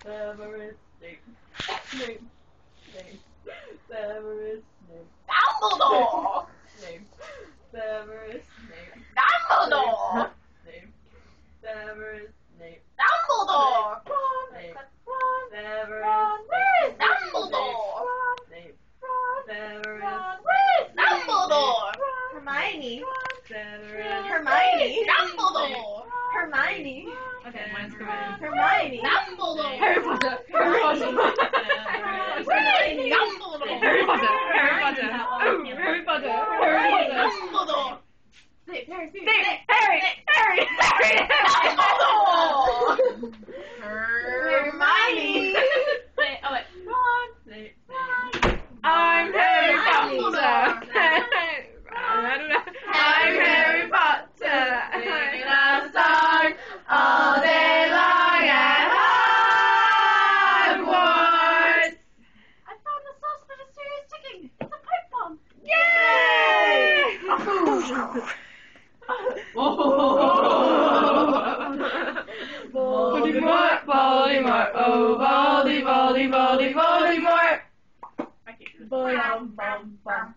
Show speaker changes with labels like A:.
A: Severus Snape. Snape. Snape. Severus Snape.
B: Dumbledore!
A: Snape. Severus Snape.
B: Dumbledore!
A: Snape. Severus Snape.
B: Dumbledore!
A: Snape.
B: Ron!
A: Severus
B: Where's Dumbledore?
A: Snape. Severus
B: Where's Dumbledore?
C: Hermione.
A: Severus
C: Hermione.
B: Dumbledore!
C: Hermione.
A: Okay, mine's coming.
C: Hermione.
B: Dumbledore!
A: Harry Potter. Harry Potter.
B: Where's Dumbledore?
A: Harry Potter. Harry Potter. Oh, Harry Potter. Harry Potter.
B: Dumbledore!
A: Snape. Harry.
B: Dumbledore!
C: Hermione.
A: Wait, oh wait. Ron. Snape. I'm Harry Potter. I don't know. I'm Harry Potter. Singing a song all day long at Hogwarts.
B: I found the sauce for the serious ticking. It's a pipe bomb.
A: Yay! Voldemort, Voldemort, oh Voldemort.
B: I can't do this.
C: Bum, bum, bum.